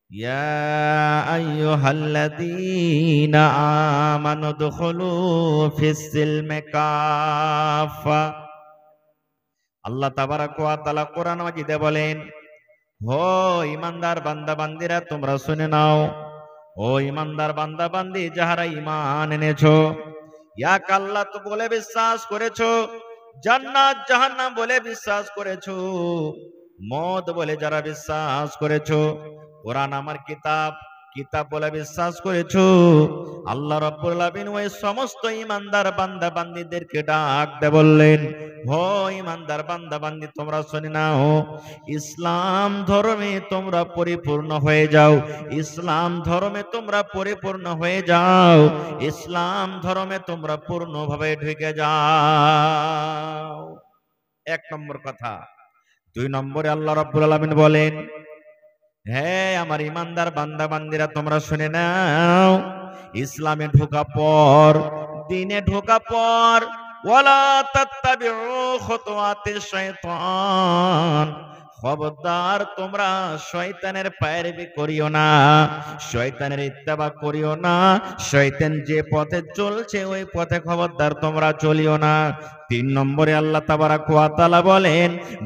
ইয়া আইয়ুহাল্লাযীনা আমানু দুখুলু ফিস-সিলমি কাফা। আল্লাহ তাবারাক ওয়া তাআলা কোরআন মাজিদে বলেন, হো ঈমানদার বান্দা বান্দিরা তোমরা শুনে নাও, ও ঈমানদার বান্দা বান্দি যাহারা ঈমান এনেছো, এক আল্লাহ তো বলে বিশ্বাস করেছো, জান্নাত জাহান্নাম বলে বিশ্বাস করেছো, মওত বলে যারা বিশ্বাস করেছো, কোরআন আমার কিতাব কিতাব বলে বিশ্বাস করেছো, আল্লাহ রাব্বুল আলামিন ওই সমস্ত ঈমানদার বান্দা বান্দীদেরকে ডাক দিয়ে বললেন, হো ঈমানদার বান্দা বান্দি তোমরা শুনে নাও, ইসলাম ধর্মে তোমরা পরিপূর্ণ হয়ে যাও, ইসলাম ধর্মে তোমরা পরিপূর্ণ হয়ে যাও, ইসলাম ধর্মে তোমরা পূর্ণভাবে ঢুকে যাও। এক নম্বর কথা। দুই নম্বরে আল্লাহ রাব্বুল আলামিন বলেন, হে আমার ঈমানদার বান্দা বান্দিরা তোমরা শুনে নাও, ইসলামে ঢোকা পর, দ্বীনে ঢোকা পর, ওয়ালা তাত্তাবিউ খুতুওয়াতিশ শাইতান, খবরদার তোমরা শয়তানের পায়রাবি করিও না, শয়তানের ইত্তেবা করিও না, শয়তান যে পথে চলছে ওই পথে খবরদার তোমরা চলিও না। তিন নম্বরে আল্লাহ তাবারাক ওয়া তাআলা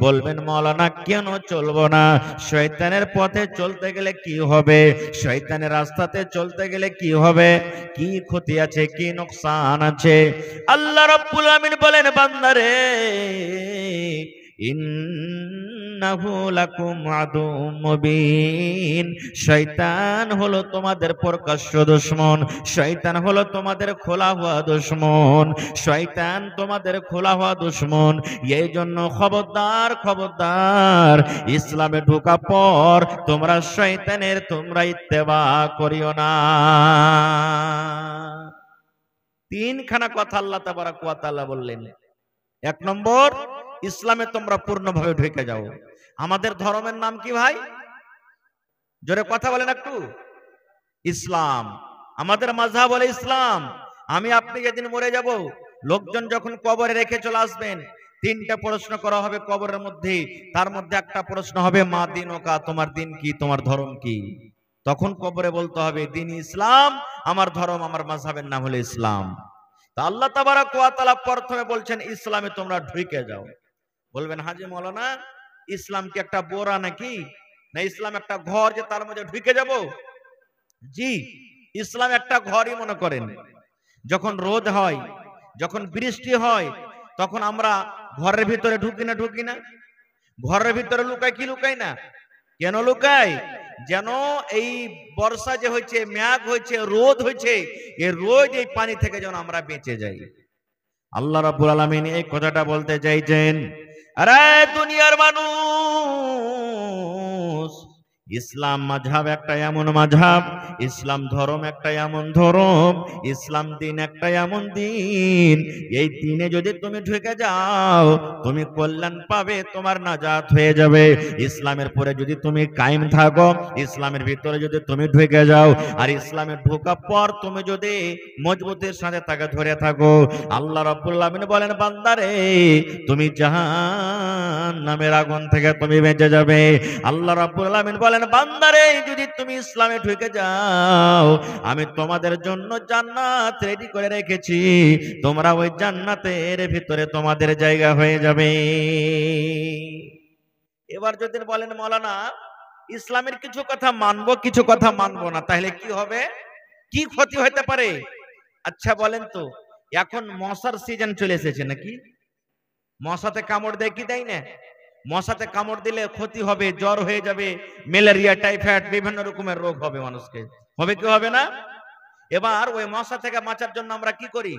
বলবেন মাওলানা কেন চলবো না? শয়তানের পথে চলতে গেলে কি হবে? শয়তানের রাস্তাতে চলতে গেলে কি হবে? কি ক্ষতি আছে, কি নোকসান আছে? আল্লাহ রাব্বুল আমিন বলেন, বান্দারে ইন্নাহু লাকুম আদুউম মুবিন, শয়তান হলো তোমাদের প্রকাশ্য দুশমন, শয়তান হলো তোমাদের খোলা হওয়া দুশমন, শয়তান তোমাদের খোলা হওয়া দুশমন। এই জন্য খবরদার খবরদার, ইসলামে ঢোকা পর তোমরা শয়তানের তোমরা ইত্তেবা করিও না। তিনখানা কথা আল্লাহ তাবারাক ওয়া তাআলা বললেন। এক নম্বর, ইসলামে তোমরা পূর্ণভাবে ঢুকে যাও। আমাদের ধর্মের নাম কি ভাই? জোরে কথা বলেন একটু। ইসলাম। আমাদের মাযহাব বলে ইসলাম। আমি আপনি যেদিন মরে যাব, লোকজন যখন কবরে রেখে চলে আসবেন, তিনটা প্রশ্ন করা হবে কবরের মধ্যে। তার মধ্যে একটা প্রশ্ন হবে, মা দিনুকা, তোমার দিন কি, তোমার ধর্ম কি? তখন কবরে বলতে হবে দিন ইসলাম, আমার ধর্ম আমার মাযহাবের নাম হলো ইসলাম। তা আল্লাহ তাবারাক ওয়া তাআলা প্রথমে বলছেন ইসলামে তোমরা ঢুকে যাও। বলবেন হাজী মাওলানা, ইসলাম কি একটা বোরা নাকি, না ইসলাম একটা ঘর যে তার মধ্যে ঢুকে যাব? জি, ইসলাম একটা ঘরই মনে করেন। যখন রোদ হয়, যখন বৃষ্টি হয়, তখন আমরা ঘরের ভিতরে ঢুকি না? ঘরের ভিতরে লুকাই কি লুকাই না? কেন লুকাই? যেন এই বর্ষা যে হয়েছে, মেঘ হয়েছে, রোদ হয়েছে, এই রোদ এই পানি থেকে যেন আমরা বেঁচে যাই। আল্লাহ রাব্বুল আলামিন এই কথাটা বলতে চাইছেন, আরে দুনিয়ার মানুষ, ইসলাম মাযহাব একটা এমন মাযহাব, ইসলাম ধর্ম একটা এমন ধর্ম, ইসলাম দিন একটা এমন দিন, এই দিনে যদি তুমি ঢুকে যাও তুমি কল্যাণ পাবে, তোমার নাজাত হয়ে যাবে। ইসলামের পরে যদি তুমি কায়েম থাকো, ইসলামের ভিতরে যদি তুমি ঢুকে যাও, আর ইসলামের ঢোকার পর তুমি যদি মজবুতের সাথে তাকে ধরে থাকো, আল্লাহ রাব্বুল আলামিন বলেন, বান্দারে তুমি জাহান্নামের আগুন থেকে তুমি বেঁচে যাবে। আল্লাহ রাব্বুল আলামিন বলেন, বান্দারে যদি তুমি ইসলামে ঢুকে যাও, আমি তোমাদের জন্য জান্নাত রেডি করে রেখেছি, তোমরা ওই জান্নাতের ভিতরে তোমাদের জায়গা হয়ে যাবে। এবার যদি বলেন মাওলানা ইসলামের কিছু কথা মানবো কিছু কথা মানবো না, তাহলে কি হবে, কি ক্ষতি হতে পারে? আচ্ছা বলেন তো, এখন মশার সিজন চলে এসেছে নাকি? মশাতে কামড় দেয় কি দেয় না? মশাতে কামড় দিলে ক্ষতি হবে, জ্বর হয়ে যাবে, ম্যালেরিয়া, টাইফয়েড, বিভিন্ন রকমের রোগ হবে মানুষকে, হবে কি হবে না? এবার ওই মশা থেকে বাঁচার জন্য আমরা কি করি?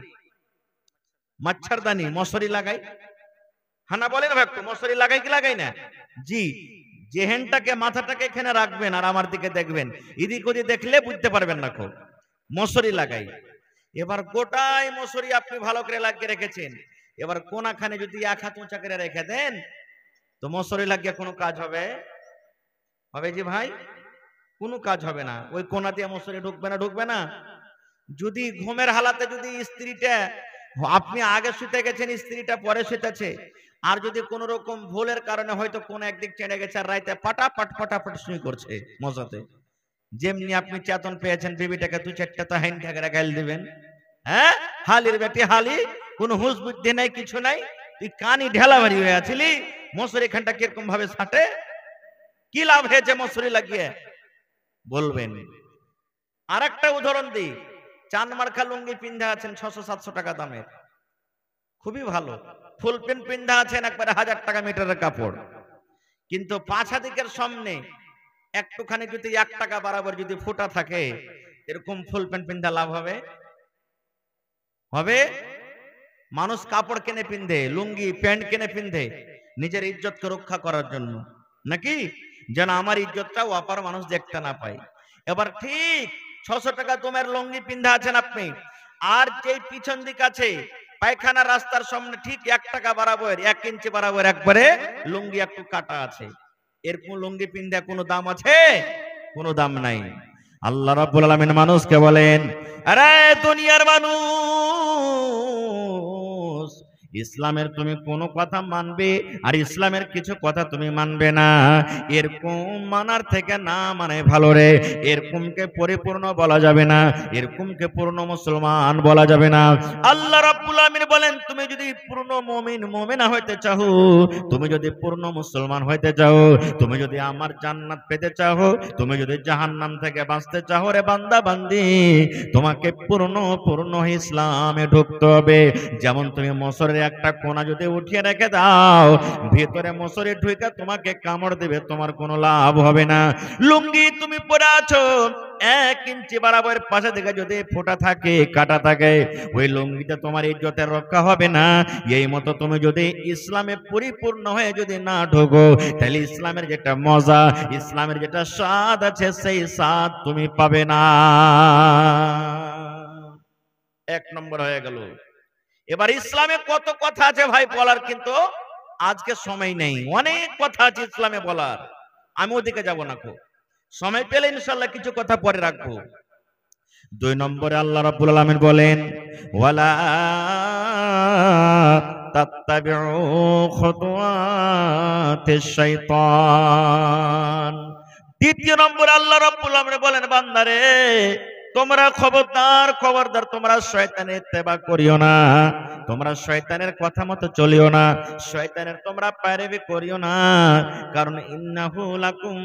মচ্ছরদানি, মশারি লাগাই। হানা বলেন ভাই, মশারি লাগাই কি লাগাই না? জি, জেহেনটাকে মাথাটাকে এখানে রাখবেন আর আমার দিকে দেখবেন, এদিক ওদিক দেখলে বুঝতে পারবেন না, খুব মশারি লাগাই। এবার গোটাই মশারি আপনি ভালো করে লাগিয়ে রেখেছেন, এবার কোনাখানে যদি এক হাত উঁচা করে রেখে দেন, তো মশারি লাগিয়ে কোনো কাজ হবে? হবে জি ভাই? কোনো কাজ হবে না। ওই কোনা দিয়ে মশারি ঢুকবে না। যদি ঘুমের হালাতে যদি স্ত্রীটা, আপনি আগে শুতে গেছেন, স্ত্রীটা পরে শুতেছে, আর যদি কোন রকম ভুলের কারণে হয়তো কোন একদিক চেড়ে গেছে আর রাইতে পাটাপাট শুই করছে মশাতে, যেমনি আপনি চেতন পেয়েছেন বিবিটাকে দু চারটা তো হাইন ঠাকরা গাইল দিবেন। হ্যাঁ, হালির বেটি হালি, কোনো হুঁশ বুদ্ধি নাই, কিছু নাই, তুই কানি ঢেলা ভারী হয়ে আছিলি, মশুরি খানটা কিরকম ভাবে ছাটে, কি লাভ হয়েছে মশুরি লাগিয়ে বলবেন। আর একটা উদাহরণ দিই, চান মার্কা লুঙ্গি পিন্ধা আছেন 600-700 টাকা দামের, খুবই ভালো, ফুল প্যান্ট পিন্ধা আছেন একবারে 1000 টাকা মিটারের কাপড়, কিন্তু পাছা দিকের সামনে একটুখানি যদি 1 টাকা বরাবর যদি ফোঁটা থাকে, এরকম ফুল প্যান্ট পিন্ধা লাভ হবে? হবে? মানুষ কাপড় কিনে পিন্ধে, লুঙ্গি প্যান্ট কিনে পিন্ধে নিজের ইজ্জতকে রক্ষা করার জন্য, নাকি যেন আমার ইজ্জতটাও অপার মানুষ দেখতে না পায়। এবার ঠিক 600 টাকা তোমার লুঙ্গি পিন্ধা আছেন আপনি, আর যেই পিছন দিক আছে পায়খানা রাস্তার সামনে ঠিক 1 টাকা বরাবর 1 ইঞ্চি বরাবর একবারে লুঙ্গি একটু কাটা আছে, এরকম লুঙ্গি পিন্ধা কোনো দাম আছে? কোনো দাম নাই। আল্লাহ রাব্বুল আলামিন মানুষকে বলেন, আরে দুনিয়ার মানুষ, ইসলামের তুমি কোনো কথা মানবে আর ইসলামের কিছু কথা তুমি মানবে না, এরকম মানার থেকে না মানে ভালো রে। এরকমকে পরিপূর্ণ বলা যাবে না, এরকমকে পূর্ণ মুসলমান বলা যাবে না। আল্লাহ রাব্বুল আলামিন বলেন, তুমি যদি পূর্ণ মুমিন মুমিনা হইতে চাও, তুমি যদি পূর্ণ মুসলমান হইতে চাও, তুমি যদি আমার জান্নাত পেতে চাও, তুমি যদি জাহান্নাম থেকে বাঁচতে চাও রে বান্দা বান্দি, তোমাকে পূর্ণ ইসলামে ঢুকতে হবে। যেমন তুমি মশরের একটা কোনা যদি উঠিয়ে রেখে দাও, ভিতরে মশরে ঢুকে তোমাকে কামড় দেবে, তোমার কোনো লাভ হবে না। লুঙ্গি তুমি পরে আছো, 1 ইঞ্চি বরাবর পাশে দিকে যদি ফোঁটা থাকে, কাটা থাকে, ওই লুঙ্গিতে তোমার ইজ্জতের রক্ষা হবে না। এই মতো তুমি যদি ইসলামে পরিপূর্ণ হয়ে যদি না ঢোকো, তাহলে ইসলামের যেটা মজা, ইসলামের যেটা স্বাদ আছে, সেই স্বাদ তুমি পাবে না। 1 নম্বর হয়ে গেল। এবার ইসলামে কত কথা আছে ভাই বলার, কিন্তু আজকে সময় নেই, অনেক কথা আছে ইসলামে বলার, আমি ওদিকে যাব না, সময় পেলে ইনশাআল্লাহ কিছু কথা পরে রাখবো। 2 নম্বরে আল্লাহ রাব্বুল আলামিন বলেন, ওয়ালা তাত্তাবিউ খুতুওয়াতিশ শাইতান। 2 নম্বরে আল্লাহ রাব্বুল আলামিন বলেন, বান্দারে তোমরা খবরদার তোমরা শয়তানের ইত্তেবা করিও না, তোমরা শয়তানের কথা মতো চলিও না, শয়তানের তোমরা পায়রাবি করিও না, কারণ ইন্নাহু লাকুম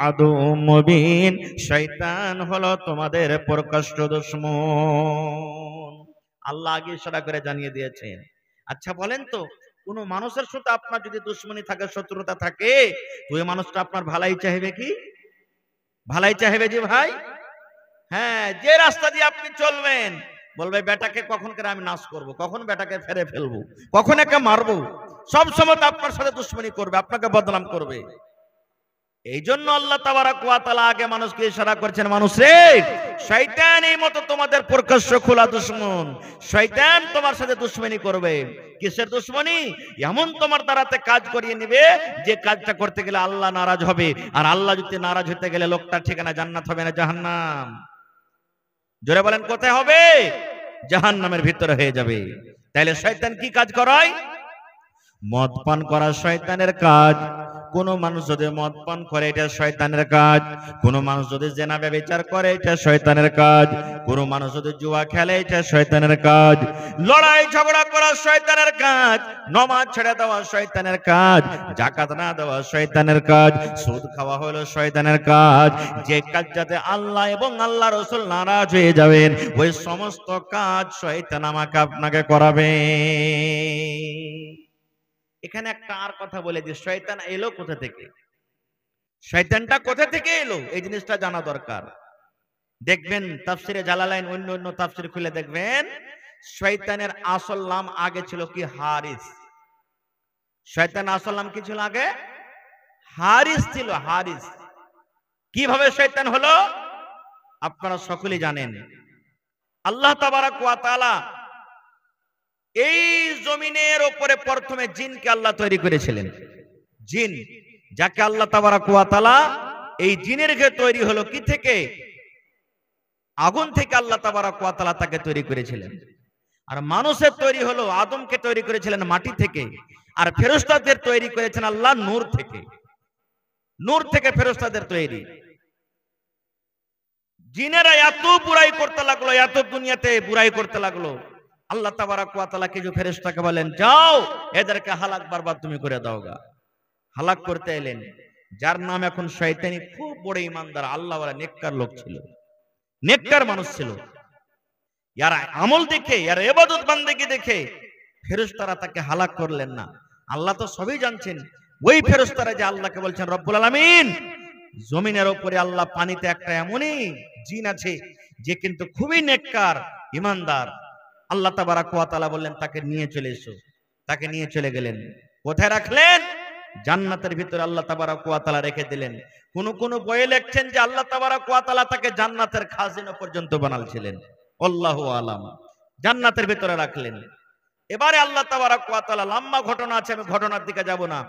আদুউম মুবিন, শয়তান হলো তোমাদের প্রকাশ্য দুশমন। আল্লাহ আগে ইশারা করে জানিয়ে দিয়েছেন। আচ্ছা বলেন তো, কোন মানুষের সাথে আপনার যদি দুশমনি থাকে, শত্রুতা থাকে, তো ওই মানুষটা আপনার ভালাই চাইবে কি? ভালাই চাইবে যে ভাই? হ্যাঁ, যে রাস্তা দিয়ে আপনি চলবেন, বলবে বেটাকে কখন করে আমি নাশ করব, কখন বেটাকে ফেরে ফেলবো, কখন একে মারবো, সব সময় আপনার সাথে দুশমনি করবে, আপনাকে বদনাম করবে। এই জন্য আল্লাহ তাবারাক ওয়া তাআলা আগে মানুষকে ইশারা করেছেন, মানুষ রে, শয়তান এই মতো তোমাদের প্রকাশ্য খোলা দুশমন, শয়তান তোমার সাথে দুশমনি করবে। কিসের দুশমনি? এমন তোমার দ্বারাতে কাজ করিয়ে নেবে যে কাজটা করতে গেলে আল্লাহ নারাজ হবে, আর আল্লাহ যদি নারাজ হতে গেলে লোকটার ঠিকানা জান্নাত হবে না জাহান্নাম। জোরে বলেন কোথায় হবে? জাহান্নামের ভিতরে হয়ে যাবে। তাহলে শয়তান কি কাজ করায়? মদ পান করা শয়তানের কাজ। কোন মানুষ যদি মদ পান করে, এটা শয়তানের কাজ। কোন মানুষ যদি জেনা ব্যভিচার করে, এটা শয়তানের কাজ। কোন মানুষ যদি জুয়া খেলে, এটা শয়তানের কাজ। লড়াই ঝগড়া করা শয়তানের কাজ। নামাজ ছেড়ে দেওয়া শয়তানের কাজ। যাকাত না দেওয়া শয়তানের কাজ। সুদ খাওয়া হলো শয়তানের কাজ। যে কাজ যাতে আল্লাহ এবং আল্লাহ রাসূল নারাজ হয়ে যাবেন, ওই সমস্ত কাজ শয়তান আমাকে আপনাকে করাবে। এখানে একটা আর কথা বলে দিই, শয়তান এলো কোথা থেকে, শয়তানটা কোথা থেকে এলো, এই জিনিসটা জানা দরকার। দেখবেন তাফসিরে জালালাইন, অন্য তাফসির খুলে দেখবেন, শয়তানের আসল নাম আগে ছিল কি? হারিস। শয়তানের আসল নাম কি ছিল আগে? হারিস ছিল, হারিস। কিভাবে শয়তান হলো আপনারা সকলেই জানেন। আল্লাহ তাবারাক ওয়া তাআলা এই জমিনের উপরে প্রথমে জিনকে আল্লাহ তৈরি করেছিলেন। জিন, যাকে আল্লাহ তাবারাক ওয়া তাআলা, এই জিনের ঘে তৈরি হলো কি থেকে? আগুন থেকে আল্লাহ তাবারাক ওয়া তাআলা তাকে তৈরি করেছিলেন। আর মানুষের তৈরি হলো, আদমকে তৈরি করেছিলেন মাটি থেকে। আর ফেরেশতাদের তৈরি করেছেন আল্লাহ নূর থেকে। নূর থেকে ফেরেশতাদের তৈরি। জিনেরা এত বুরাই করতে লাগলো, এত দুনিয়াতে বুরাই করতে লাগলো। আল্লাহ তাবারক ওয়া তাআলা কিছু ফেরেশতাকে বলেন, যাও এদেরকে হালাক বারবার তুমি করে দাওগা। হালাক করতে এলেন। যার নাম এখন শয়তানি, খুব বড় ইমানদার আল্লাহওয়ালা নেককার লোক ছিল, নেককার মানুষ ছিল। ইয়ার আমল দেখে, ইয়ার ইবাদত বান্দেগি দেখে ফেরেশতারা তাকে হালাক করলেন না। আল্লাহ তো সবই জানছেন। ওই ফেরেশতারা যে আল্লাহকে বলছেন, রব্বুল আলামিন, জমিনের উপরে আল্লাহ পানিতে একটা এমনই জিন আছে যে কিন্তু খুবই নেককার ইমানদার। আল্লাহ তাবারক ওয়া তাআলা বললেন, তাকে নিয়ে চলে এসো। তাকে নিয়ে চলে গেলেন। কোথায় রাখলেন? জান্নাতের ভিতরে আল্লাহ তাবারক ওয়া তাআলা রেখে দিলেন। কোন কোন বইয়ে লিখছেন যে আল্লাহ তাবারক ওয়া তাআলা তাকে জান্নাতের খাজিনা পর্যন্ত বানালছিলেন। আল্লাহু আলাম। জান্নাতের ভিতরে রাখলেন। এবারে আল্লাহ তাবারক ওয়া তাআলা, লম্বা ঘটনা আছে, আমি ঘটনার দিকে যাব না।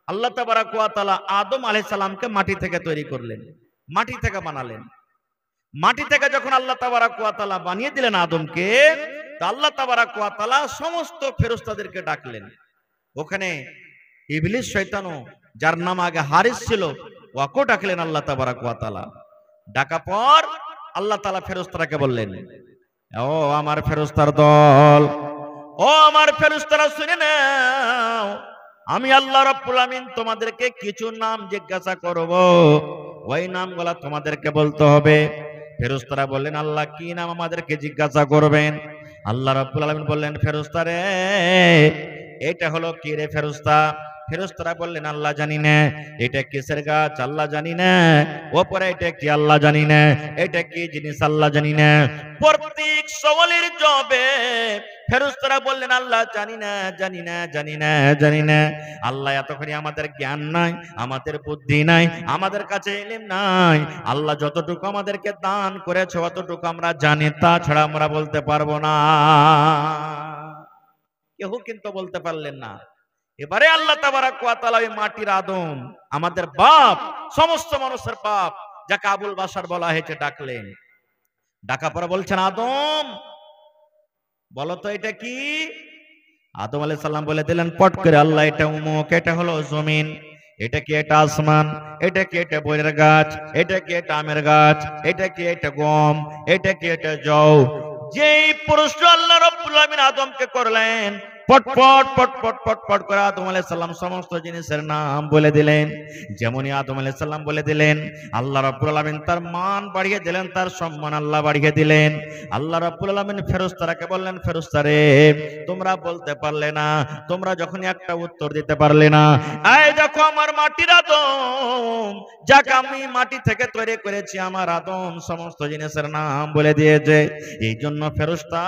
আল্লাহ তাবারক ওয়া তাআলা আদম আলাইহিস সালামকে মাটি থেকে তৈরি করলেন, মাটি থেকে বানালেন। মাটি থেকে যখন আল্লাহ তাবারক ওয়া তাআলা বানিয়ে দিলেন আদমকে, তো আল্লাহ তাবারক ওয়া তাআলা সমস্ত ফেরেশতাদেরকে ডাকলেন। ওখানে ইবলিস শয়তানও, যার নাম আগে হারিস ছিল, ওয়াকে ডাকলেন আল্লাহ তাবারক ওয়া তাআলা। ডাকা পর আল্লাহ তাআলা ফেরেশতাকে বললেন, ও আমার ফেরেশতার দল, ও আমার ফেরেশতারা শুনে নাও, আমি আল্লাহ রাব্বুল আমিন তোমাদেরকে কিছু নাম জিজ্ঞাসা করব, ওই নামগুলা তোমাদেরকে বলতে হবে। ফেরেশতারা বললেন, আল্লাহ কি নাম আমাদেরকে জিজ্ঞাসা করবেন? আল্লাহ রাব্বুল আলামিন বললেন, ফেরেশতারে, এটা হলো কি রে ফেরেশতা? ফেরেশতারা বললেন, আল্লাহ জানি না। এটা কিসের গাছ? আল্লাহ জানি না। ওপরে এটা কি? আল্লাহ জানি না। এটা কি জিনিস? আল্লাহ জানি না। প্রত্যেক সওয়ালের জবাবে ফেরেশতারা বললেন, আল্লাহ জানি না, জানি না, জানি না, জানি না। আল্লাহ, এতখানি আমাদের জ্ঞান নাই, আমাদের বুদ্ধি নাই, আমাদের কাছে ইলম নাই। আল্লাহ যতটুকু আমাদেরকে দান করেছে অতটুকু আমরা জানি, তাছাড়া আমরা বলতে পারবো না। কেউ কিন্তু বলতে পারলেন না। এবারে আল্লাহ তাবারক ওয়া তাআলা ওই মাটির আদম, আমাদের বাপ, সমস্ত মানুষের বাপ, যাকে আবুল বাশার বলা হয়েছে, ডাকলেন। ডাকা পরে বলছেন, আদম বলো তো এটা কি? আদম আলাইহিস সালাম বলে দিলেন পট করে, আল্লাহ এটা উমুক, এটা হলো জমিন। এটা কি? এটা আসমান। এটা কি? এটা বইয়ের গাছ। এটা কি? এটা আমের গাছ। এটা কি? এটা গম। এটা কি? এটা জও। যেই প্রশ্ন আল্লাহ রাব্বুল আমিন আদমকে করলেন, পটপট পটপট পটপট করে আদম আলাইহিস সালাম সমস্ত জিনিসের নাম বলে দিলেন। যেমনই আদম আলাইহিস সালাম বলে দিলেন, আল্লাহ রাব্বুল আলামিন তার মান বাড়িয়ে দিলেন, তার সম্মান আল্লাহ বাড়িয়ে দিলেন। আল্লাহ রাব্বুল আলামিন ফেরেশতাকে বললেন, ফেরেশতারে, তোমরা বলতে পারলে না, তোমরা যখন একটা উত্তর দিতে পারলে না। এই দেখো আমার মাটির আদম, যাকে আমি মাটি থেকে তৈরি করেছি, আমার আদম সমস্ত জিনিসের নাম বলে দিয়েছে। এই জন্য ফেরেশতা,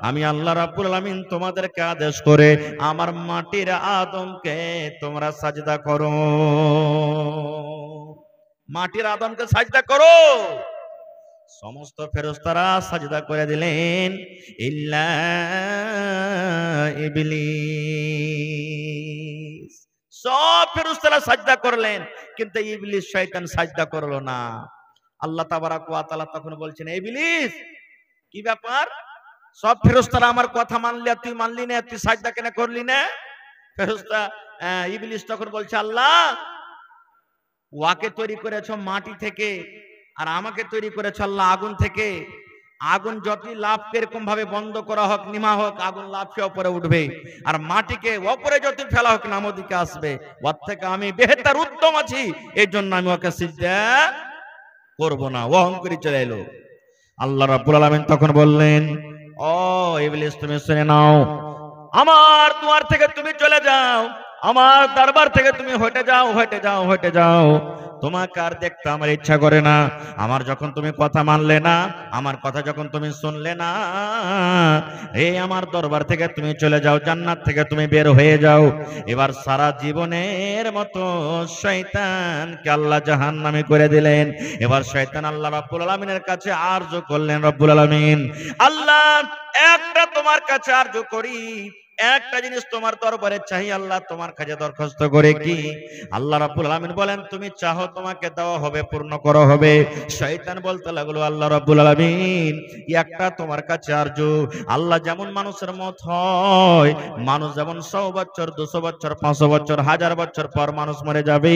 আমি আল্লাহ রাব্বুল আলামিন তোমাদেরকে আদেশ করে আমার মাটির আদমকে তোমরা সাজদা করো, মাটির আদমকে সাজদা করো। সমস্ত ফেরেশতারা সাজদা করে দিলেন, ইল্লা ইবলিস। সব ফেরেশতারা সাজদা করলেন, কিন্তু ইবলিস শয়তান সাজদা করলো না। আল্লাহ তাবারক ওয়া তাআলা তখন বলছেন, ইবলিস কি ব্যাপার? সব ফেরেশতারা আমার কথা মানলি, তুই মানলি না, তুই সাজদা কেন করলি না? ফেরেশতা ইবলিস তখন বলছে, আল্লাহ, ওয়াকে তৈরি করেছো মাটি থেকে, আর আমাকে তৈরি করেছো আল্লাহ আগুন থেকে। আগুন যতই লাভ এরকম ভাবে বন্ধ করা হোক, নিমা হোক, আগুন লাফে উপরে উঠবে, আর মাটিকে উপরে যত ফেলা হোক নাম দিকে আসবে। ওর থেকে আমি বেহতার উত্তম আছি, এই জন্য আমি ওকে সিজদা করব না। ও অহংকারী চলে এলো। আল্লাহ রাব্বুল আলামিন তখন বললেন, ও ইবলিস, তুমি শুনে নাও, আমার দুয়ার থেকে তুমি চলে যাও, আমার দরবার থেকে তুমি হটে যাও, হটে যাও, হটে যাও। তোমাকে আর দেখতে আমার ইচ্ছা করে না। আমার যখন তুমি কথা মানলে না, আমার কথা যখন তুমি শুনলে না, এই আমার দরবার থেকে তুমি চলে যাও, জান্নাত থেকে তুমি বের হয়ে যাও। এবার সারা জীবনের মতো শয়তানকে আল্লাহ জাহান্নামে করে দিলেন। এবার শয়তান আল্লাহ রাব্বুল আলামিনের কাছে আরজ করলেন, রব্বুল আলামিন, আল্লাহ, একটা তোমার কাছে আরজ করি, একটা জিনিস তোমার দরবারে চাই আল্লাহ, তোমার কাছে দরখাস্ত করে কি? আল্লাহ রাব্বুল আলামিন বলেন তুমি চাহো তোমাকে দেওয়া হবে, পূর্ণ করা হবে। শয়তান বলতে লাগলো আল্লাহ রাব্বুল আলামিন একটা তোমার কাছে আরজু। আল্লাহ যেমন মানুষের মত হয়, মানুষ যেমন 100 বছর 200 বছর 500 বছর 1000 বছর পর মানুষ মরে যাবে,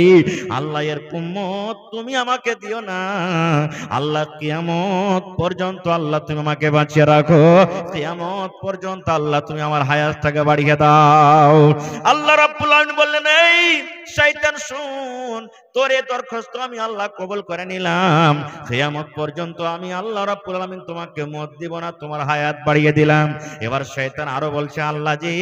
আল্লাহ এর উম্মত তুমি আমাকে দিও না। আল্লাহ কিয়ামত পর্যন্ত আল্লাহ তুমি আমাকে বাঁচিয়ে রাখো, কিয়ামত পর্যন্ত আল্লাহ তুমি আমার হায়াতটাকে বাড়িয়ে দাও। আল্লাহ রাব্বুল আলামিন বললেন এই শয়তান শুন, তোর এই দরখাস্ত আমি আল্লাহ কবুল করে নিলাম, কিয়ামত পর্যন্ত আমি আল্লাহ রাব্বুল আলামিন তোমাকে মত দিব না, তোমার হায়াত বাড়িয়ে দিলাম। এবার শয়তান আরো বলছে আল্লাহ জি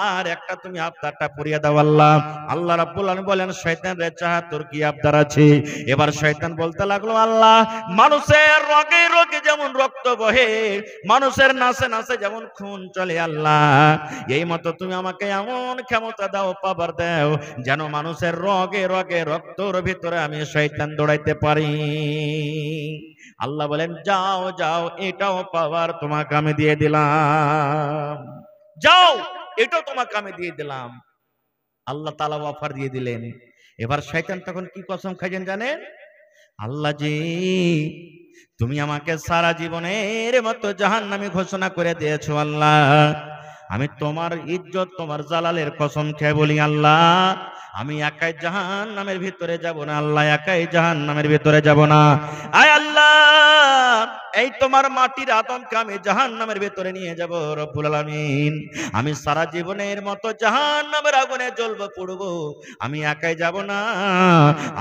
আর একটা তুমি আবদারটা পুরিয়ে দাও আল্লাহ। আল্লাহ রাব্বুল আলামিন বলেন শয়তান রে চাহ তোর কি আবদার আছে? এবার শয়তান বলতে লাগলো আল্লাহ মানুষের রগে রগে যেমন রক্ত বহে, মানুষের নাসে নাসে যেমন খুন চলে আল্লাহ, এই মতো তুমি আমাকে এমন ক্ষমতা দাও, পাওয়ার দাও, যেন মানুষের রগে রগে রক্তর ভিতরে আমি শয়তান দৌড়াইতে পারি। আল্লাহ বলেন যাও যাও, এটাও পাওয়ার তোমাকে আমি দিয়ে দিলাম, যাও এটাও তোমাকে আমি দিয়ে দিলাম। আল্লাহ তাআলা অফার দিয়ে দিলেন। এবার শয়তান তখন কি কসম খাইছেন জানেন? আল্লাহ জি তুমি আমাকে সারা জীবনের মতো জাহান্নামী ঘোষণা করে দিয়েছো আল্লাহ, আমি তোমার ইজ্জত তোমার জালালের কসম খেয়ে বলি আল্লাহ আমি একাই জাহান্নামের ভিতরে যাব না, আল্লাহ একাই জাহান্নামের ভিতরে যাব না। আয় আল্লাহ এই তোমার মাটির আদমকে আমি জাহান্নামের ভিতরে নিয়ে যাব রব্বুল আলামিন, আমি সারা জীবনের মতো জাহান্নামের আগুনে জ্বলবো পুড়বো, আমি একাই যাব না,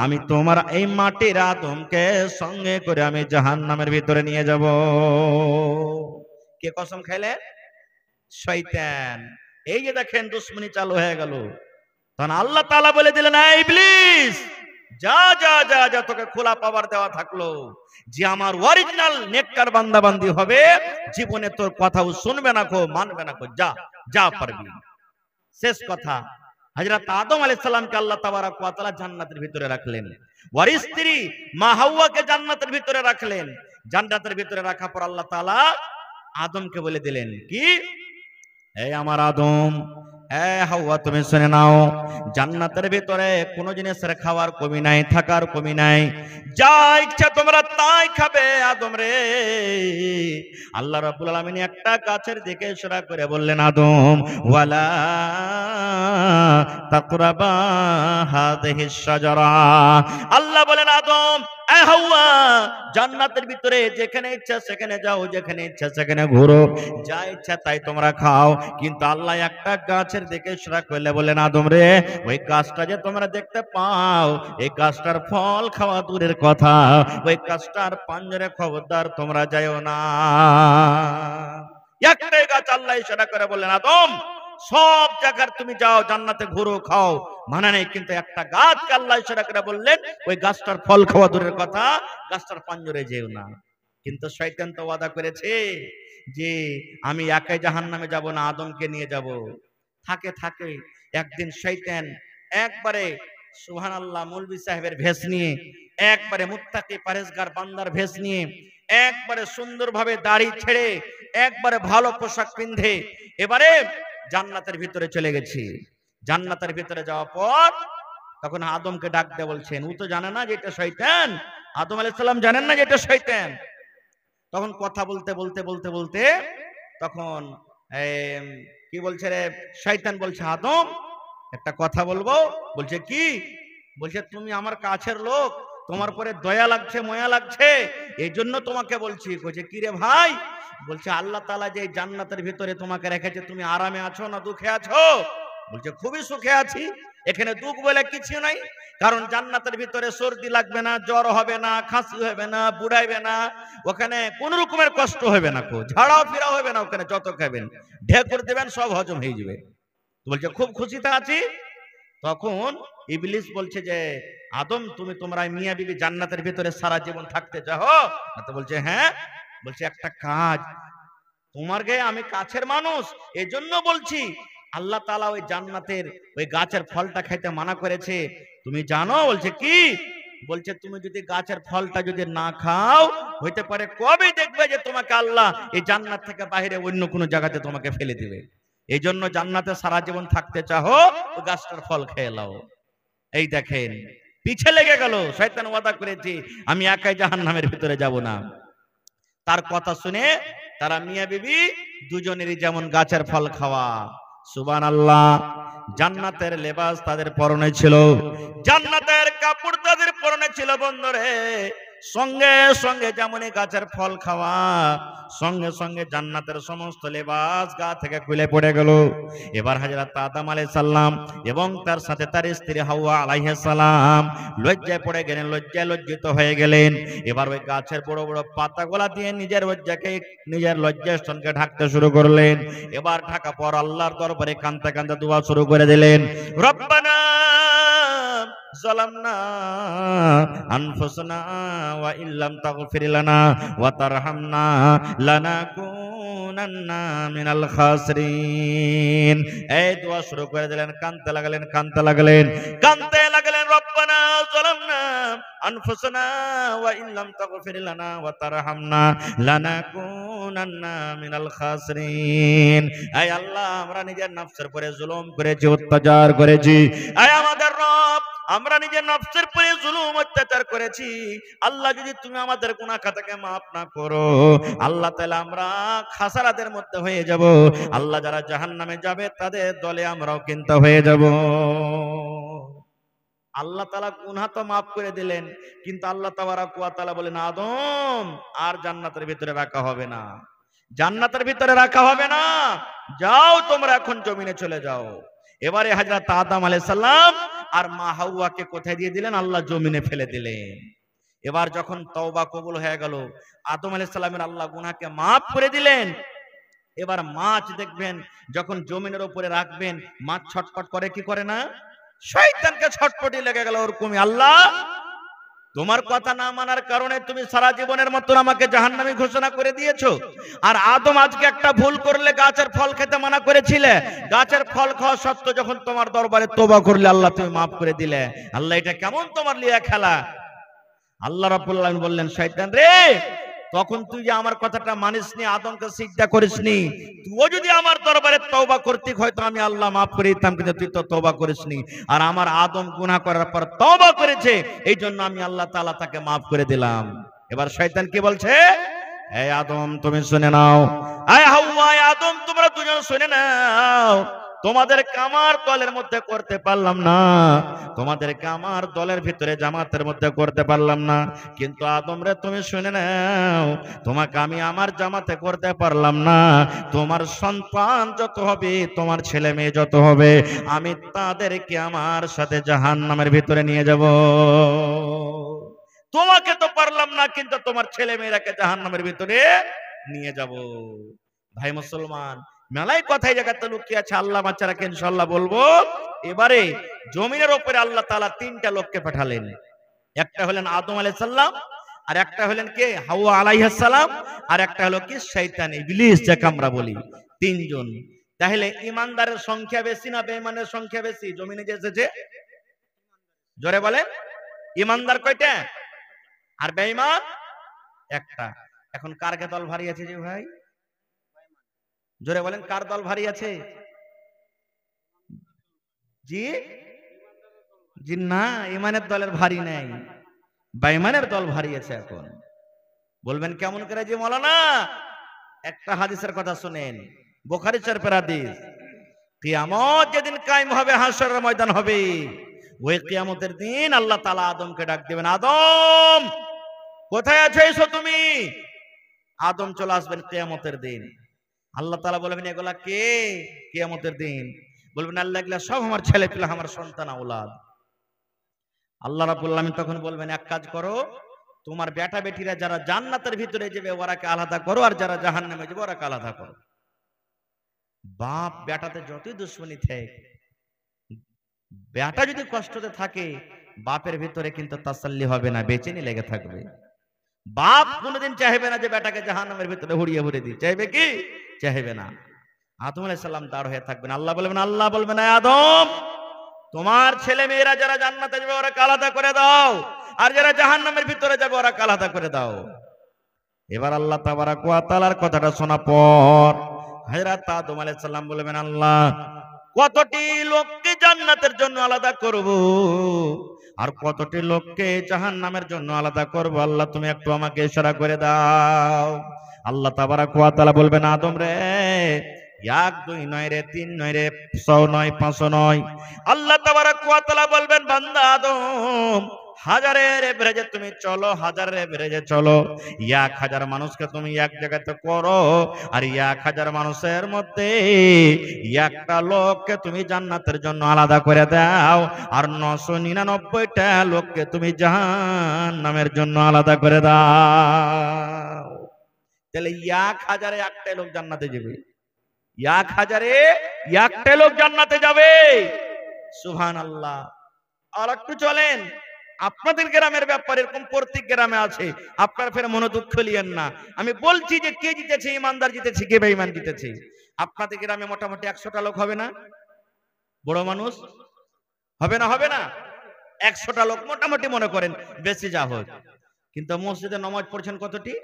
আমি তোমার এই মাটির আদমকে সঙ্গে করে আমি জাহান্নামের ভিতরে নিয়ে যাব। কে কসম খাইলেন? শয়তান। এই যে দেখেন দুশ্মনী চালু হয়ে গেল। তখন আল্লাহ তাআলা বলে দিলেন এই ইবলিস যা যা যা যা, তোকে খোলা পাওয়ার দেওয়া থাকলো, যে আমার অরিজিনাল নেককার বান্দা বান্দি হবে জীবনে তোর কথাও শুনবে না কো মানবে না কো, যা যা পারবি। শেষ কথা হযরত আদম আলাইহিস সালামকে আল্লাহ তাবারক ওয়া তাআলা জান্নাতের ভিতরে রাখলেন, ওর স্ত্রী মা হাওয়াকে জান্নাতের ভিতরে রাখলেন। জান্নাতের ভিতরে রাখার পর আল্লাহ তাআলা আদমকে বলে দিলেন কি, এই আমার আদম, হাওয়া তুমি শুনে নাও, জান্নাতের ভিতরে কোন জিনিসের খাওয়ার কমি নাই, থাকার কমি নাই, যা ইচ্ছা তোমরা তাই খাবে আদম রে। আল্লাহ রাব্বুল আলামিন একটা গাছের দিকে ইশারা করে বললেন আদম ওয়ালা তাকরাবা হাযিহিশ শাজারা। আল্লাহ বলেন আদম হাওয়া জান্নাতের ভিতরে যেখানে ইচ্ছা সেখানে যাও, যেখানে ইচ্ছা সেখানে ঘুরো, যা ইচ্ছা তাই তোমরা খাও, কিন্তু আল্লাহ একটা গাছের দিকে ইশারা করলে বলেন আদম রে ওই গাছটা যে তোমরা দেখতে পাও এই গাছটার ফল খাওয়া দূরের কথা, ওই গাছটার পাঞ্জরে খবরদার তোমরা যাইও না। একটাই গাছ আল্লাহ ইশারা করে বললেন আদম সব জায়গার তুমি যাও জান্নাতে ঘুরো খাও মানে নেই, কিন্তু একটা গাছকে আল্লাহ ইশারা করে বললেন ওই গাছটার ফল খাওয়া দূরের কথা, গাছটার পাঞ্জরে যেও না। কিন্তু শয়তান তো ওয়াদা করেছে যে আমি একাই জাহান্নামে যাব না, আদমকে নিয়ে যাব। থাকে থাকে একদিন শয়তান একবারে সুবহানাল্লাহ মৌলভী সাহেবের ভেষ নিয়ে, একবারে মুত্তাকি পরেজগার বান্দার ভেষ নিয়ে, একবারে সুন্দরভাবে দাড়ি ছেড়ে, একবারে ভালো পোশাক পিন্ধে এবারে জান্নাতের ভিতরে চলে গেছি। জান্নাতের ভিতরে যাওয়ার পর তখন আদমকে ডাক দিয়ে বলছেন, ও তো জানে না যে এটা শয়তান, আদম আলাইহিস সালাম জানেন না যে এটা শয়তান। তখন কথা বলতে বলতে বলতে বলতে তখন কি বলছে রে শয়তান বলছে আদম একটা কথা বলবো। বলছে কি? বলছে তুমি আমার কাছের লোক, তোমার পরে দয়া লাগছে মায়া লাগছে এই জন্য তোমাকে বলছি। বলছে কি রে ভাই? বলছে আল্লাহ তাআলা যে জান্নাতের ভিতরে তোমাকে রেখেছে তুমি আরামে আছো না দুঃখে আছো? বলছে খুবই সুখে আছি, এখানে দুঃখ বলে কিছু নাই, কারণ জান্নাতের ভিতরে সর্দি লাগবে না, জ্বর হবে না, খাসি হবে না, বুড়াইবে না, ওখানে কোন রকমের কষ্ট হবে না, ঝাড়াও ফিরাও হবে না, ওখানে যত খাবেন ঢেকুর দেবেন সব হজম হয়ে যাবে। বলছে খুব খুশিতে আছি। তখন ইবলিস বলছে যে আদম তুমি তোমরা মিয়া বিবি জান্নাতের ভিতরে সারা জীবন থাকতে চাও? তো বলছে হ্যাঁ। বলছে একটা কাজ, তোমার গায়ে আমি কাছের মানুষ এজন্য বলছি, আল্লাহ তাআলা ওই জান্নাতের ওই গাছের ফলটা খাইতে মানা করেছে তুমি জানো? বলছে কি? বলছে তুমি যদি গাছের ফলটা যদি না খাও হইতে পারে কবে দেখবে যে তোমাকে আল্লাহ এই জান্নাত থেকে বাইরে অন্য কোনো জায়গাতে তোমাকে ফেলে দিবে। এই জন্য জান্নাতে সারা জীবন থাকতে চাও, ও গাছটার ফল খেয়ে নাও। এই দেখেন পিছে লেগে গেল, শয়তান ওয়াদা করেছে আমি একাই জাহান্নামের ভিতরে যাব না। তার কথা শুনে তারা মিয়া বিবি দুজনেরই যেমন গাছের ফল খাওয়া। সুবহানাল্লাহ। জান্নাতের লেবাস তাদের পরনে ছিল, জান্নাতের কাপড় তাদের পরনে ছিল। বন্ধুরে, সঙ্গে সঙ্গে যেমনই গাছের ফল খাওয়া, সঙ্গে সঙ্গে জান্নাতের সমস্ত লেবাস গা থেকে খুলে পড়ে গেল। এবার হযরত আদম আলাইহিস সালাম এবং তার সাথে তার স্ত্রী হাওয়া আলাইহিস সালাম লজ্জায় পড়ে গেলেন, লজ্জিত হয়ে গেলেন। এবার ওই গাছের বড় বড় পাতাগুলা দিয়ে নিজের লজ্জাকে, নিজের লজ্জাস্থানকে ঢাকতে শুরু করলেন। এবার ঢাকা পর আল্লাহর দরবারে কাঁদতে কাঁদতে দোয়া শুরু করে দিলেন, রব্বানা যালামনা আনফুসানা ওয়া ইল্লাম তাগফির লানা ওয়া তারহামনা লানাকুনান্না মিনাল খাসিরিন। এই দোয়া শুরু করে দিলেন, কাঁদতে লাগলেন, রব্বানা যালামনা আনফুসানা ওয়া ইল্লাম তাগফির লানা ওয়া তারহামনা লানাকুনান্না মিনাল খাসিরিন। আয় আল্লাহ, আমরা নিজের নফসের উপরে জুলুম করেছি, অত্যাচার করেছি। আয় আমাদের রব, আমরা নিজের নফসের উপরে জুলুম অত্যাচার করেছি। আল্লাহ, যদি তুমি আমাদের গুনাহ খাতাকে মাফ না করো আল্লাহ, তাহলে আমরা খাসারাদের মধ্যে হয়ে যাব। আল্লাহ, যারা জাহান্নামে যাবে তাদের দলে আমরাও কিন্তু হয়ে যাব। আল্লাহ তাআলা গুনাহ তো মাফ করে দিলেন, কিন্তু আল্লাহ তাবারাক ওয়া তাআলা বলেন, আদম আর জান্নাতের ভিতরে রাখা হবে না, জান্নাতের ভিতরে রাখা হবে না, যাও তোমরা এখন জমিনে চলে যাও। এবারে হযরত আদম আলাইহিস সালাম আর মা হাওয়াকে কোথায় দিয়ে দিলেন? আল্লাহ জমিনে ফেলে দিলেন। এবার যখন তওবা কবুল হয়ে গেল, আদম আলাইহিস সালামের আল্লাহ গুনাহকে মাফ করে দিলেন। এবার মাছ দেখবেন যখন জমিনের উপরে রাখবেন, মাছ ছটফট করে কি করে না? শয়তানকে ছটফটি লেগে গেল ওরকমই। আল্লাহ, তোমার কথা না মানার কারণে তুমি সারা জীবনের মতো আমাকে জাহান্নামী ঘোষণা করে দিয়েছো। আর আদম আজকে একটা ভুল করলে, গাছের ফল খেতে মানা করেছিলে, গাছের ফল খাওয়া সত্ত্বেও যখন তোমার দরবারে তওবা করলে আল্লাহ তুমি মাফ করে দিলে। আল্লাহ, এটা কেমন তোমার লিয়া খেলা? আল্লাহ রাব্বুল আলামিন বললেন, শয়তান রে, তখন তুই যে আমার কথাটা মানিসনি, আদমকে সিজদা করিসনি, তুইও যদি আমার দরবারে তওবা করতি হয়তো আমি আল্লাহ মাফ করে দিতাম, কিন্তু তুই তো তওবা করিসনি। আর আমার আদম গুনাহ করার পর তওবা করেছে, এই জন্য আমি আল্লাহ তাআলা তাকে মাফ করে দিলাম। এবার শয়তান কি বলছে? এই আদম তুমি শুনে নাও, এই হাওয়া, এই আদম তোমরা দুজন শুনে নাও, তোমাদেরকে আমার দলের মধ্যে করতে পারলাম না, তোমাদেরকে আমার দলের ভিতরে জামাতের মধ্যে করতে পারলাম না, কিন্তু আদম রে তুমি শুনে নাও, তোমাকে আমি আমার জামাতে করতে পারলাম না। তোমার সন্তান যত হবে, তোমার ছেলে মেয়ে যত হবে, আমি তাদেরকে আমার সাথে জাহান্নামের ভিতরে নিয়ে যাব। তোমাকে তো পারলাম না, কিন্তু তোমার ছেলে মেয়েরাকে জাহান্নামের ভিতরে নিয়ে যাব। ভাই মুসলমান, মেলাই কথাই জায়গাতে লুকিয়ে আছে, আল্লাহ বাচ্চা রাখেন, ইনশাআল্লাহ বলবো। এবারে জমিনের উপরে আল্লাহ তাআলা তিনটা লোককে পাঠালেন। একটা হলেন আদম আলাইহিস সালাম, আর একটা হলেন কে? হাওয়া আলাইহিস সালাম, আর একটা হলো কি? শয়তান, ইবলিস যাকে আমরা বলি। তিনজন। তাহলে ইমানদারের সংখ্যা বেশি না বেঈমানের সংখ্যা বেশি জমিনে যে এসেছে? জোরে বলেন। ইমানদার কয়টা আর বেঈমান একটা। এখন কার কে দল ভারী আছে যে ভাই? জোরে বলেন, কার দল ভারী আছে? জি জি না, ইমানের দলের ভারী নাই, বেঈমানের দল ভারী আছে। এখন বলবেন কেমন করে যে মাওলানা? একটা হাদিসের কথা শুনেন, বুখারী শরীফের হাদিস। কিয়ামত যেদিন কায়েম হবে, হাশরের ময়দান হবে, ওই কিয়ামতের দিন আল্লাহ তাআলা আদমকে ডাক দিবেন, আদম কোথায় আছো, এসো তুমি। আদম চলে আসবেন কিয়ামতের দিন। আল্লাহ তাআলা বলবেন, এগুলা কে? কিয়ামতের দিন বলবেন, আল্লাহ এগুলা সব আমার ছেলে পেলে, আমার সন্তান আওলাদ। আল্লাহ রাব্বুল আলামিন তখন বলবেন, এক কাজ করো, তোমার বেটা বেটিরা যারা জান্নাতের ভিতরে যাবে ওরাকে আলাদা করো, আর যারা জাহান্নামে যাবে ওরাকে আলাদা করো। বাপ বেটাতে যতই দুশ্মনী থাকে, বেটা যদি কষ্টতে থাকে, বাপের ভিতরে কিন্তু তাসাল্লি হবে না, বেচেনি লেগে থাকবে। বাপ কোনোদিন চাইবে না যে বেটাকে জাহান্নামের ভিতরে হুড়িয়ে ভরে দিই, চাইবে কি? চাইবে না। আদম আলাইহিস সালাম দাঁড় হয়ে থাকবেন। আল্লাহ বলবেন, আদম তোমার ছেলে মেয়েরা যারা জান্নাতে যাবে ওরা আলাদা করে দাও, আর যারা জাহান্নামের ভিতরে যাবে ওরা আলাদা করে দাও। এবার আল্লাহ তাবারাক ওয়া তাআলার কথাটা শোনা পর হযরত আদম আলাইহিস সালাম বলবেন, আল্লাহ কতটি লোককে জান্নাতের জন্য আলাদা করব আর কতটি লোককে জাহান্নামের জন্য আলাদা করব, আল্লাহ তুমি একটু আমাকে ইশারা করে দাও। আল্লাহ তাবারাক ওয়া তাআলা বলবেন, আদম রে, 1 2 নয় রে, 3 নয় রে, 100 নয়, 500 নয়। আল্লাহ তাবারাক ওয়া তাআলা বলবেন, বান্দা আদম, হাজারের এভারেজে তুমি চলো, হাজারের এভারেজে চলো। 1000 মানুষকে তুমি এক জায়গাতে করো, আর 1000 মানুষের মধ্যে একটা লোককে তুমি জান্নাতের জন্য আলাদা করে দাও, আর 999টা লোককে তুমি জাহান্নামের জন্য আলাদা করে দাও। তাহলে 1000-এ একটাই লোক জান্নাতে যাবে, 1000-এ একটাই লোক জান্নাতে যাবে। সুবহানাল্লাহ। আর একটু চলেন, আপনাদের গ্রামের ব্যাপার এরকম প্রত্যেক গ্রামে আছে, আপনার ফের মনে দুঃখ লিয়েন না। আমি বলছি যে কে জিতেছে, ইমানদার জিতেছে, কে বেঈমান জিতেছে। আপনাদের গ্রামে মোটামুটি 100টা লোক হবে না? বড় মানুষ হবে না? হবে না? 100টা লোক মোটামুটি মনে করেন, বেশি যা হোক। কিন্তু মসজিদে নামাজ পড়ছেন কতটি?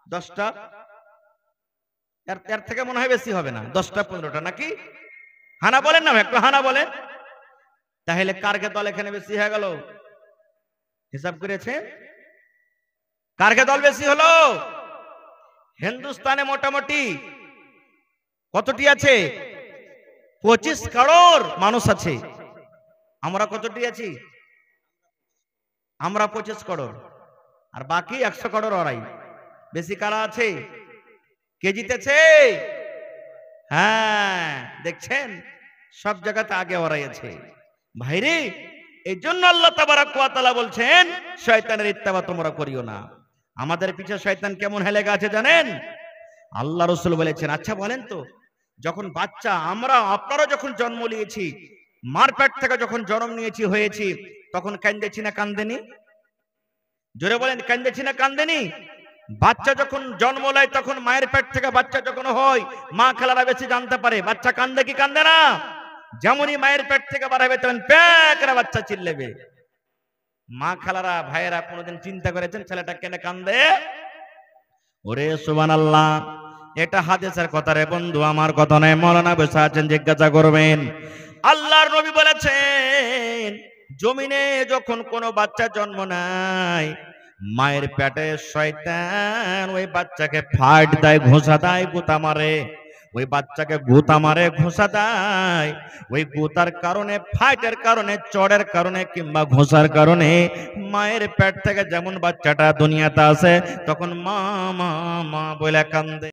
10টা। এর থেকে মনে হয় বেশি হবে না, 10টা 15টা নাকি? হানা বলেন না, একটু হানা বলেন। তাহলে কারকে দল এখানে বেশি হয়ে গেল? হিসাব করেছেন কারকে দল বেশি হলো? হিন্দুস্তানে মোটামুটি কতটি আছে? 25 করোড় মানুষ আছে। আমরা কতটি আছি? আমরা 25 করোড়, আর বাকি 100 করোড় ওরাই। বেশি কারা আছে? কে জিতেছে? হ্যাঁ, দেখছেন সব জায়গাতে আগে ওরাই আছে। ভাইরে, এই জন্য আল্লাহ তাবারাক ওয়া তাআলা বলছেন, শয়তানের ইত্তেবা তোমরা করিও না। আমাদের পিছে শয়তান কেমন হেলে গেছে জানেন? আল্লাহ রাসূল বলেছেন, আচ্ছা বলেন তো, যখন বাচ্চা আপনারা যখন জন্ম নিয়েছি, মার পেট থেকে যখন জন্ম নিয়েছি হয়েছি, তখন কান্দেছি না কান্দেনি? জোরে বলেন, কান্দেছি না কান্দেনি? বাচ্চা যখন জন্ম নেয়, তখন মায়ের পেট থেকে বাচ্চা যখন হয়, মা খালারা বেশি জানতে পারে বাচ্চা কান্দে কি কান্দে না। যেমনই মায়ের পেট থেকে বার হবে, তখন প্যাকরা বাচ্চা চিল্লেবে। মা খালারা ভাইয়েরা কোনোদিন চিন্তা করেছেন ছেলেটা কেন কান্দে? ওরে সুবহানাল্লাহ, এটা হাদিসের কথা রে বন্ধু, আমার কথা নয়। মাওলানা বসে আছেন, জিজ্ঞাসা করবেন। আল্লাহর নবী বলেছেন, জমিনে যখন কোনো বাচ্চা জন্ম নেয়, মায়ের পেটে শয়তান ওই বাচ্চাকে ফাট দেয়, ঘোষা দেয়, গুতা মারে। ওই বাচ্চাকে গুতা মারে, ঘোষা দেয়। ওই গুতার কারণে, ফাইটের কারণে, চড়ের কারণে কিংবা ঘোষার কারণে মায়ের পেট থেকে যেমন বাচ্চাটা দুনিয়াতে আসে, তখন মা মা মা বলে কান্দে।